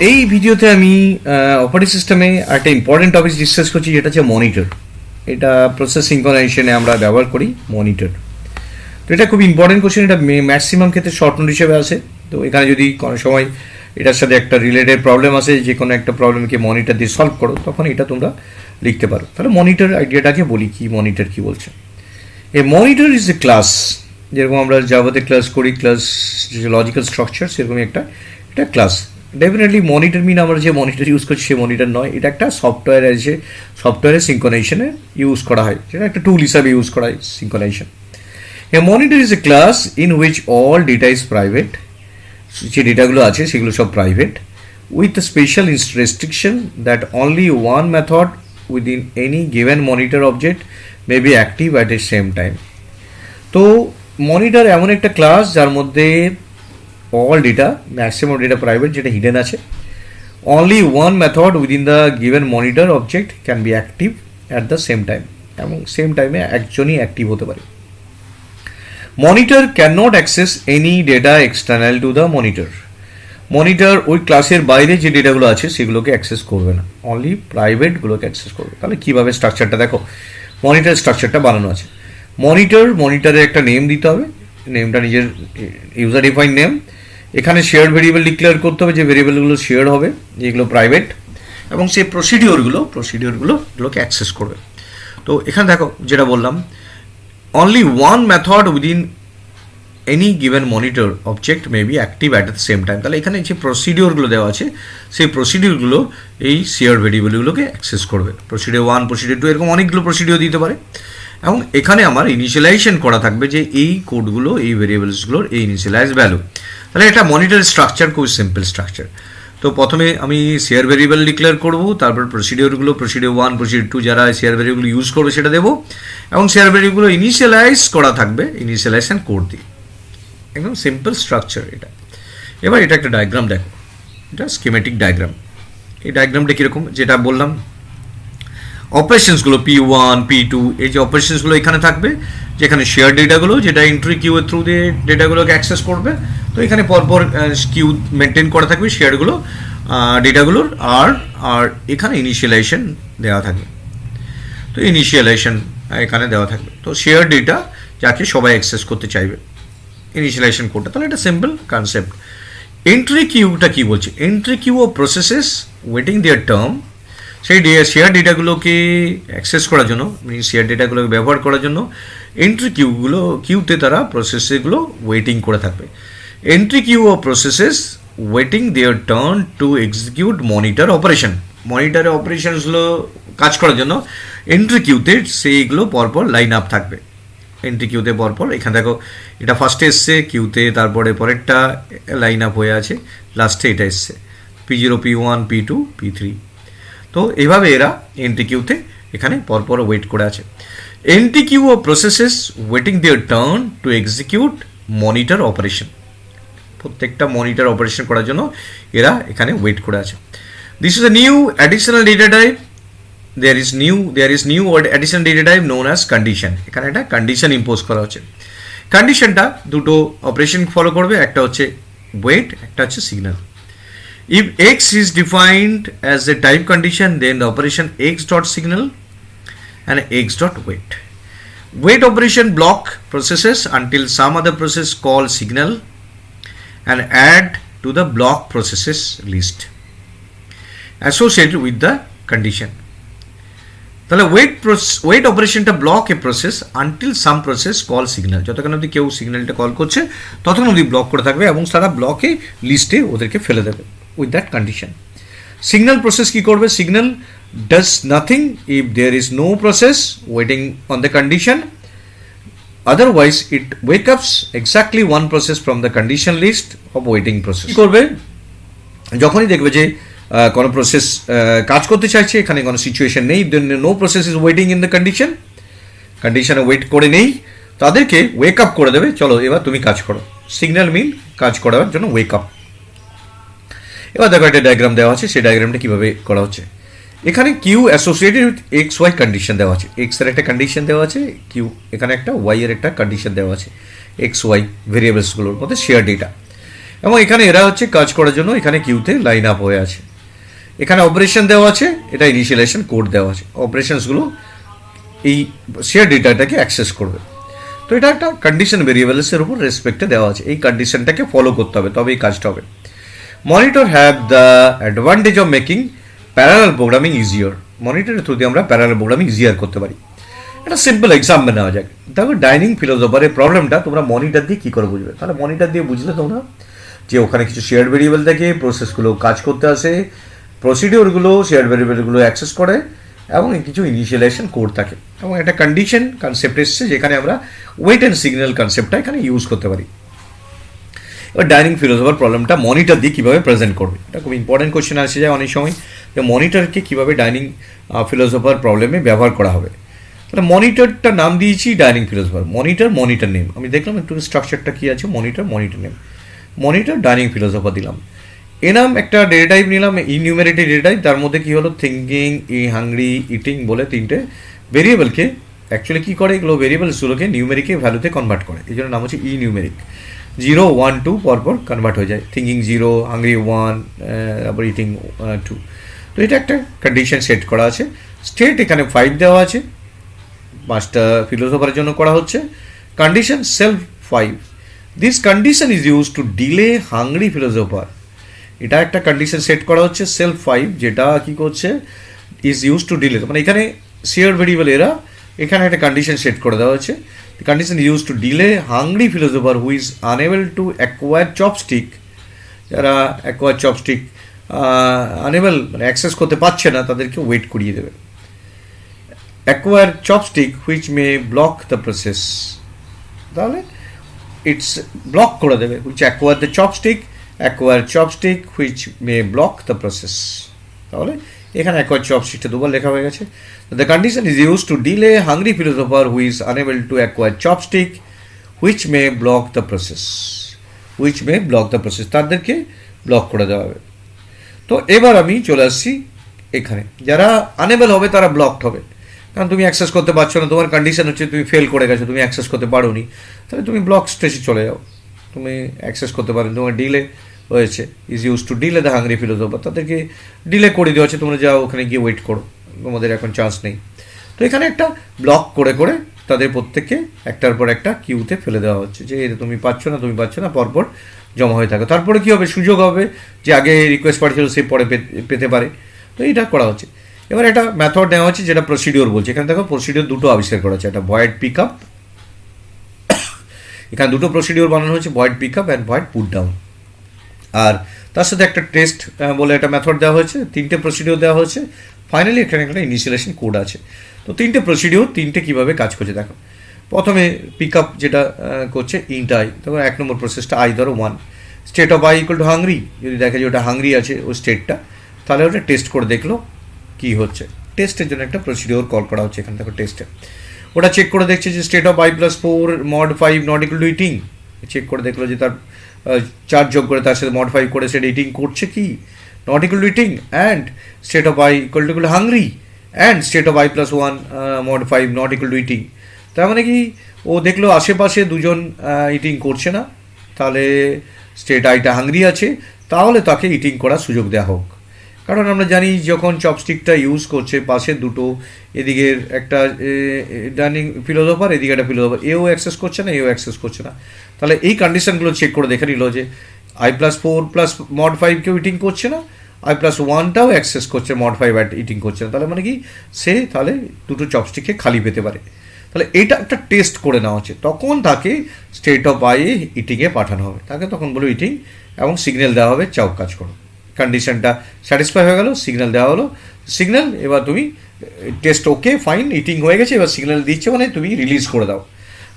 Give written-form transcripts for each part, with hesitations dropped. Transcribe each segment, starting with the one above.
এই ভিডিওতে আমি অপারেটিং সিস্টেমে একটা ইম্পর্টেন্ট টপিক ডিসকাস করছি, যেটা হচ্ছে মনিটর। এটা প্রসেস সিনক্রোনাইজেশনে আমরা ব্যবহার করি মনিটর। তো এটা খুব ইম্পর্টেন্ট কোশ্চেন, এটা ম্যাক্সিমাম ক্ষেত্রে শর্ট নোট হিসেবে আসে। তো এখানে যদি কোনো সময় এটার সাথে একটা রিলেটেড প্রবলেম আসে, যে কোনো একটা প্রবলেমকে মনিটর দিয়ে সলভ করো, তখন এটা তোমরা লিখতে পারো। তাহলে মনিটর আইডিয়াটাকে বলি, কি মনিটর কি বলছে। এ মনিটর ইজ এ ক্লাস, যেরকম আমরা জাভাতে ক্লাস করি, ক্লাস লজিক্যাল স্ট্রাকচার, সেরকমই এটা ক্লাস। ডেফিনেটলি মনিটর মিন আমরা যে মনিটর ইউজ করছি সে মনিটর নয়, এটা একটা সফটওয়্যার আছে, সফটওয়্যারে সিনক্রোনাইজেশনে ইউজ করা হয়, সেটা একটা টুল হিসাবে ইউজ করা হয় synchronisation. A monitor is a class in which all data is private, যে ডেটাগুলো আছে সেগুলো সব private, with special restriction that only one method within any given monitor object may be active at a same time. তো monitor এমন একটা class যার মধ্যে all data, maximum data private, যেটা হিডেন আছে। Only one method within the given monitor object can be active at the same time, এবং same টাইমে একজনই অ্যাক্টিভ হতে পারে। Monitor can not access any data external to the monitor. Monitor ওই ক্লাসের বাইরে যে ডেটাগুলো আছে সেগুলোকে অ্যাক্সেস করবে না, অনলি প্রাইভেটগুলোকে অ্যাক্সেস করবে। তাহলে কীভাবে স্ট্রাকচারটা দেখো, মনিটর স্ট্রাকচারটা বানানো আছে। মনিটরের একটা নেম দিতে হবে, নেমটা নিজের ইউজার ডিফাইন নেম। এখানে শেয়ার্ড ভেরিয়েবল ডিক্লেয়ার করতে হবে, যে ভেরিয়েবলগুলো শেয়ার হবে, যেগুলো প্রাইভেট, এবং সেই প্রসিডিওরগুলোকে অ্যাক্সেস করবে। তো এখানে দেখো যেটা বললাম, only one method within any given monitor object may be active at the same time. তাহলে এখানে যে প্রসিডিওরগুলো দেওয়া আছে সেই প্রসিডিওরগুলো এই শেয়ার ভেরিয়েবলগুলোকে অ্যাক্সেস করবে। প্রসিডিওর 1, প্রসিডিওর 2, এরকম অনেকগুলো প্রসিডিওর দিতে পারে। এবং এখানে আমার ইনিশিয়ালাইজেশন করা থাকবে যে এই কোডগুলো, এই ভেরিয়েবলসগুলোর এই ইনিশিয়ালাইজ ভ্যালু। তাহলে এটা মনিটর স্ট্রাকচার খুব সিম্পল স্ট্রাকচার। তো প্রথমে আমি শেয়ার ভেরিয়েবল ডিক্লেয়ার করবো, তারপর প্রসিডিওরগুলো, প্রসিডিওর 1, প্রসিডিওর 2 যারা শেয়ার ভেরিয়েবল ইউজ করবে সেটা দেবো, এবং শেয়ার ভেরিয়েবলগুলো ইনিশিয়ালাইজ করা থাকবে ইনিশিয়ালাইজেশন কোড দিয়ে। একদম সিম্পল স্ট্রাকচার এটা। এবার এটা একটা ডায়াগ্রাম দেখো, এটা স্কিমেটিক ডায়াগ্রাম। এই ডায়াগ্রামটা কীরকম, যেটা বললাম অপারেশনসগুলো P1, P2, এই যে অপারেশনসগুলো এখানে থাকবে, যেখানে শেয়ার ডেটাগুলো, যেটা এন্ট্রি কিউ এর থ্রু দিয়ে ডেটাগুলোকে অ্যাক্সেস করবে। তো এখানে পরপর কিউ মেনটেন করা থাকবে শেয়ারগুলো, ডেটাগুলোর, আর এখানে ইনিশিয়ালাইজেশন দেওয়া থাকবে। তো ইনিশিয়ালাইজেশন এখানে দেওয়া থাকবে। তো শেয়ার ডেটা যাকে সবাই অ্যাক্সেস করতে চাইবে, ইনিশিয়ালাইজেশন কোডটা। তাহলে এটা সিম্পল কনসেপ্ট। এন্ট্রি কিউটা কি বলছে, entry queue of processes waiting their turn, সেই শেয়ার ডেটাগুলোকে অ্যাক্সেস করার জন্য, শেয়ার ডেটাগুলোকে ব্যবহার করার জন্য এন্ট্রি কিউতে তারা প্রসেসগুলো ওয়েটিং করে থাকবে। Entry queue of processes waiting their turn to execute monitor operation. মনিটরের অপারেশনসগুলো কাজ করার জন্য এন্ট্রি কিউতে সেইগুলো পরপর লাইন আপ থাকবে। এন্ট্রি কিউতে পরপর, এখানে দেখো এটা ফার্স্টে এসছে কিউতে, তারপরে পরেরটা লাইন আপ হয়ে আছে, লাস্টে এটা এসছে P0, P1, P2, P3। তো এইভাবে এরা এন্ট্রি কিউতে এখানে পরপর ওয়েট করে আছে। Entry queue of processes waiting their turn to execute monitor operation. প্রত্যেকটা মনিটর অপারেশন করার জন্য এরা এখানে ওয়েট করে আছে। This is a new additional data type, there is new additional data type known as condition. এখানে একটা কন্ডিশন ইম্পোজ করা হচ্ছে। কন্ডিশনটা দুটো অপারেশন ফলো করবে, একটা হচ্ছে ওয়েট, একটা হচ্ছে signal. If x is defined as a type condition, then the operation x dot signal and x dot wait. Wait operation block processes until some other process called signal and add to the block processes list associated with the condition. তাহলে wait অপারেশনটা block a process until some process call signal, যতক্ষণ অবধি কেউ সিগন্যালটা call করছে ততক্ষণ অবধি block করে থাকবে, এবং সারা ব্লকে লিস্টে ওদেরকে ফেলে দেবে with that condition. Signal process কি করবে, signal does nothing if there is no process waiting on the condition, otherwise it wake ups exactly one process from the condition list of waiting process. কি করবে, যখনই দেখবে যে কোনো process কাজ করতে চাইছে, এখানে কোনো সিচুয়েশন নেই, then no process is waiting in the কন্ডিশনে ওয়েট করে নেই, তাদেরকে ওয়েক আপ করে দেবে, চলো এবার তুমি কাজ করো। সিগন্যাল মিন কাজ করার জন্য ওয়েক আপ। এবার দেখো একটা ডায়াগ্রাম দেওয়া আছে, সেই ডায়াগ্রামটা কীভাবে করা হচ্ছে। এখানে queue associated with X Y condition দেওয়া আছে, এক্স এর একটা কন্ডিশন দেওয়া আছে, কিউ এখানে একটা ওয়াই এর একটা কন্ডিশন দেওয়া আছে, এক্স ওয়াই ভেরিয়েবলসগুলোর মধ্যে শেয়ার ডেটা। এবং এখানে এরা হচ্ছে কাজ করার জন্য এখানে কিউতে লাইন আপ হয়ে আছে। এখানে অপারেশন দেওয়া আছে, এটা ইনিশিয়ালাইজেশন কোড দেওয়া আছে, অপারেশনসগুলো এই শেয়ার ডেটাটাকে অ্যাক্সেস করবে। তো এটা একটা কন্ডিশন ভেরিয়েবলসের উপর রেসপেক্টে দেওয়া আছে, এই কন্ডিশনটাকে ফলো করতে হবে, তবে এই কাজটা হবে। Monitor have the advantage of making parallel programming easier. মনিটরের থ্রু দিয়ে আমরা প্যারালাল প্রোগ্রামিং ইজিয়ার করতে পারি। একটা সিম্পল এক্সাম্পল নেওয়া যাক। তারপর ডাইনিং ফিলোসফারের প্রবলেমটা তোমরা মনিটর দিয়ে কী করে বুঝবে? তাহলে মনিটর দিয়ে বুঝলে তোমরা যে ওখানে কিছু শেয়ার ভেরিয়েবল থাকে, প্রসেসগুলো কাজ করতে আসে, প্রসিডিওরগুলো শেয়ার ভেরিয়েবলগুলো অ্যাক্সেস করে, এবং কিছু ইনিশিয়ালাইজেশন কোড থাকে, এবং একটা কন্ডিশন কনসেপ্ট এসছে যেখানে আমরা ওয়েট অ্যান্ড সিগন্যাল কনসেপ্টটা এখানে ইউজ করতে পারি। এবার ডাইনিং ফিলোসফার প্রবলেমটা মনিটর দিয়ে কীভাবে প্রেজেন্ট করবে, এটা খুব ইম্পর্টেন্ট কোয়েশ্চেন আসে যায় অনেক সময়, যে মনিটরকে কীভাবে ডাইনিং ফিলোসফার প্রবলেমে ব্যবহার করা হবে। তাহলে মনিটরটা নাম দিয়েছি ডাইনিং ফিলোসফার, মনিটর নেম, আমি দেখলাম একটু স্ট্রাকচারটা কী আছে, monitor name, monitor dining philosopher দিলাম। এনাম একটা ডেটা টাইপ নিলাম, ইনিউমেরেটিভ ডেটা টাইপ, তার মধ্যে কী হলো থিঙ্কিং, হাংরি, ইটিং বলে তিনটে ভেরিয়েবলকে অ্যাকচুয়ালি কী করে, এগুলো ভেরিয়েবলসগুলোকে নিউমেরিকে ভ্যালুতে কনভার্ট করে, এই জন্য নাম হচ্ছে নিউমেরিক। 0, 1, 2 পরপর কনভার্ট হয়ে যায়, থিঙ্কিং 0, হাংরি 1, তারপর ইটিং 2। তো এটা একটা কন্ডিশন সেট করা আছে। স্টেট এখানে 5 দেওয়া আছে, 5টা ফিলোসফারের জন্য করা হচ্ছে। Condition self 5, this condition is use to delay hungry philosopher. এটা একটা কন্ডিশন সেট করা হচ্ছে সেলফ 5, যেটা কি করছে, ইজ ইউজ টু ডিলে, মানে এখানে শেয়ার ভেরিয়েবল এরা, এখানে একটা কন্ডিশন সেট করে দেওয়া হচ্ছে, condition use to delay hungry philosopher who is unable to acquire chopstick. যারা অ্যাকোয়ার চপস্টিক আনএবল মানে অ্যাক্সেস করতে পারছে না, তাদেরকে ওয়েট করিয়ে দেবে। Acquire chopstick which may block the process, তাহলে ইটস ব্লক করে দেবে, which acquire the chopstick, acquire chopstick which may block the process. তাহলে এখানে অ্যাকোয়ার চপস্টিকটা দুবার লেখা হয়ে গেছে। The condition is use to delay hungry philosopher who is unable to acquire chopstick which may block the process, তাদেরকে block করে দেওয়া হবে। তো এবার আমি চলে আসছি এখানে, যারা আনএবল হবে তারা ব্লকড হবে, কারণ তুমি অ্যাক্সেস করতে পারছো না, তোমার কন্ডিশন হচ্ছে তুমি ফেল করে গেছো, তুমি অ্যাক্সেস করতে পারোনি, তাহলে তুমি ব্লক স্টেজে চলে যাও, তুমি অ্যাক্সেস করতে পারো, তোমার ডিলে হয়েছে, is use to delay the hungry philosopher, তাদেরকে ডিলে করে দেওয়া হচ্ছে, তোমরা যাও ওখানে গিয়ে ওয়েট করো, তোমাদের এখন চান্স নেই। তো এখানে একটা ব্লক করে করে তাদের প্রত্যেককে একটার পর একটা কিউতে ফেলে দেওয়া হচ্ছে, যে তুমি পাচ্ছ না, পরপর জমা হয়ে থাকে। তারপরে কী হবে, সুযোগ হবে যে আগে রিকোয়েস্ট পাঠিয়েছিল সে পরে পেতে পারে। তো এইটা করা হচ্ছে। এবার একটা মেথড নেওয়া হচ্ছে যেটা প্রসিডিওর বলছে। এখানে দেখো প্রসিডিওর দুটো আবিষ্কার করা হচ্ছে, একটা ভয়েড পিক আপ, এখানে দুটো প্রসিডিওর বানানো হচ্ছে, void pick up and void put down. আর তার সাথে একটা টেস্ট বলে একটা মেথড দেওয়া হয়েছে, তিনটে প্রসিডিওর দেওয়া হয়েছে। ফাইনালি এখানে একটা ইনিশিয়ালাইজেশন কোড আছে। তো তিনটে প্রসিডিওর তিনটে কীভাবে কাজ করছে দেখো। প্রথমে পিক আপ যেটা করছে ইন্ট আই, তখন 1 নম্বর প্রসেসটা আই ধরো 1, state of I equal two hungry, যদি দেখে যে ওটা হাংরি আছে ওই স্টেটটা, তাহলে ওটা টেস্ট করে দেখলো কী হচ্ছে। টেস্টের জন্য একটা প্রসিডিওর কল করা হচ্ছে এখানে দেখো টেস্টে, ওটা চেক করে দেখছে যে state of I plus 4 mod 5 not equal to eating, check করে দেখলো যে তার 4 যোগ করে তার সাথে mod 5 করে সেটা ইটিং করছে কি, not equal to eating, and state of I equal two hungry, and state of I plus 1 mod 5 not equal to eating. তার মানে কি, ও দেখলো আশেপাশে দুজন ইটিং করছে না, তাহলে স্টেট আইটা হাংরি আছে, তাহলে তাকে ইটিং করার সুযোগ দেওয়া হোক। কারণ আমরা জানি যখন চপস্টিকটা ইউজ করছে, পাশের দুটো, এদিকের একটা ডাইনিং ফিলোসফার, এদিকে একটা ফিলোসফার, এও অ্যাক্সেস করছে না, এও অ্যাক্সেস করছে না, তাহলে এই কন্ডিশনগুলো চেক করে দেখে নিল যে আই প্লাস 4 প্লাস mod 5 কেউ ইটিং করছে না, আই প্লাস 1টাও অ্যাক্সেস করছে, mod 5 ইটিং করছে না, তাহলে মানে কি সে তাহলে দুটো চপস্টিককে খালি পেতে পারে। তাহলে এটা একটা টেস্ট করে নেওয়া হচ্ছে, তখন তাকে স্টেট অফ আই ইটিংয়ে পাঠানো হবে, তাকে তখন বলো ইটিং, এবং সিগন্যাল দেওয়া হবে চাও কাজ করো। কন্ডিশনটা স্যাটিসফাই হয়ে গেল, সিগন্যাল দেওয়া হলো, সিগন্যাল এবার তুমি টেস্ট ওকে ফাইন ইটিং হয়ে গেছে, এবার সিগন্যাল দিচ্ছে মানে তুমি রিলিজ করে দাও।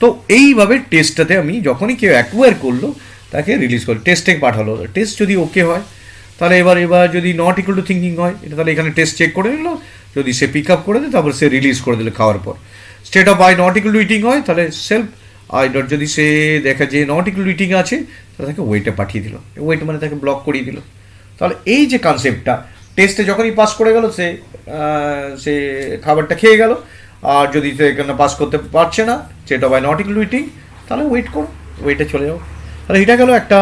তো এইভাবে টেস্টটাতে আমি যখনই কেউ অ্যাকোয়ার করলো তাকে রিলিজ করি, টেস্টে পাঠালো, টেস্ট যদি ওকে হয় তাহলে এবার যদি নট ইকুয়াল টু থিঙ্কিং হয়, এটা তাহলে এখানে টেস্ট চেক করে নিল, যদি সে পিক আপ করে দেয় তারপর সে রিলিজ করে দিল খাওয়ার পর। State of I not equal to eating হয়, তাহলে সেলফ আই ডট, যদি সে দেখা যে নট ইকুয়াল টু ইটিং আছে তাহলে তাকে ওয়েটে পাঠিয়ে দিল, ওয়েট মানে তাকে ব্লক করিয়ে দিল। তাহলে এই যে কনসেপ্টটা টেস্টে যখনই পাস করে গেল, সে খাবারটা খেয়ে গেল, আর যদি সে এখানে পাস করতে পারছে না, state of I not equal to eating, তাহলে ওয়েট করো, ওয়েটে চলে যাও। তাহলে এটা গেল একটা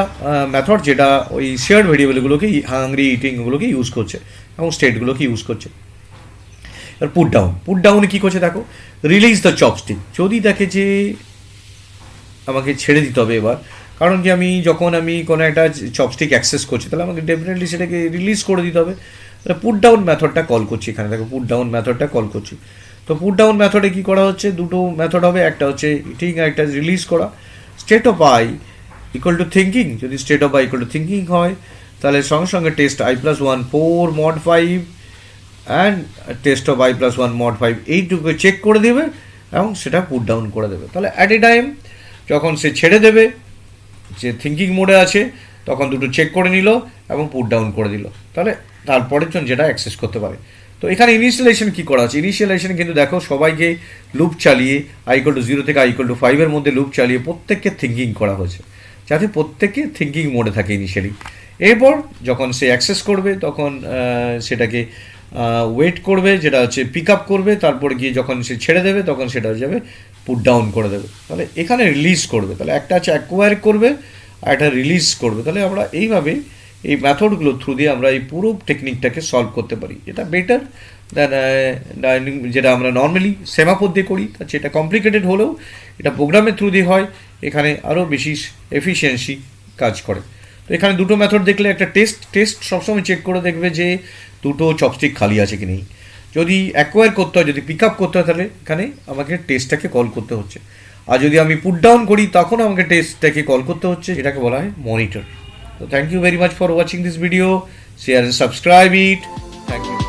মেথড যেটা ওই শেয়ার্ড ভেরিয়েবলগুলোকে হাংরি ইটিংগুলোকে ইউজ করছে এবং স্টেটগুলোকে ইউজ করছে। এবার পুট ডাউনে কী করছে দেখো, রিলিজ দ্য চপস্টিক। যদি দেখে যে আমাকে ছেড়ে দিতে হবে এবার, কারণ কি আমি যখন আমি কোনো একটা চপস্টিক অ্যাক্সেস করছি তাহলে আমাকে ডেফিনেটলি সেটাকে রিলিজ করে দিতে হবে। তাহলে পুট ডাউন মেথডটা কল করছি, এখানে দেখো পুট ডাউন মেথডটা কল করছি। তো পুট ডাউন মেথডে কী করা হচ্ছে, দুটো মেথড হবে, একটা হচ্ছে ঠিক একটা রিলিজ করা। State of I equal to thinking, যদি state of I equal to thinking হয় তাহলে সঙ্গে সঙ্গে test i+1 4 mod 5 and test of i+1 mod 5 এইটুকু চেক করে দেবে এবং সেটা পুট ডাউন করে দেবে। তাহলে অ্যাট এ টাইম যখন সে ছেড়ে দেবে, যে থিঙ্কিং মোডে আছে, তখন দুটো চেক করে নিল এবং পুট ডাউন করে দিল, তাহলে তারপরের জন্য যেটা অ্যাক্সেস করতে পারে। তো এখানে ইনিশিয়ালাইজেশন কী করা আছে, ইনিশিয়ালাইজেশন কিন্তু দেখো সবাইকে লুপ চালিয়ে i=0 থেকে i=5 এর মধ্যে লুপ চালিয়ে প্রত্যেককে থিঙ্কিং করা হয়েছে, যাতে প্রত্যেকে থিঙ্কিং মোডে থাকে ইনিশিয়ালি। এরপর যখন সে অ্যাক্সেস করবে তখন সেটাকে ওয়েট করবে, যেটা হচ্ছে পিক আপ করবে, তারপর গিয়ে যখন সে ছেড়ে দেবে তখন সেটা হয়ে যাবে পুট ডাউন করে দেবে। তাহলে এখানে রিলিজ করবে, তাহলে একটা আছে অ্যাকোয়ার করবে আর একটা রিলিজ করবে। তাহলে আমরা এইভাবে এই মেথডগুলো থ্রু দিয়ে আমরা এই পুরো টেকনিকটাকে সলভ করতে পারি। এটা বেটার দ্যান যেটা আমরা নর্মালি সেমাফোর দিয়ে করি, যেটা কমপ্লিকেটেড হলেও এটা প্রোগ্রামের থ্রু দিয়ে হয়, এখানে আরও বেশি এফিসিয়েন্সি কাজ করে। তো এখানে দুটো মেথড দেখলে, একটা টেস্ট সবসময় চেক করে দেখবে যে দুটো চপস্টিক খালি আছে কি নেই। যদি অ্যাকোয়ার করতে হয়, যদি পিক আপ করতে হয়, তাহলে এখানে আমাকে টেস্টটাকে কল করতে হচ্ছে। আর যদি আমি পুট ডাউন করি তখন আমাকে টেস্টটাকে কল করতে হচ্ছে, এটাকে বলা হয় monitor. So thank you very much for watching this video. Share and subscribe it. Thank you.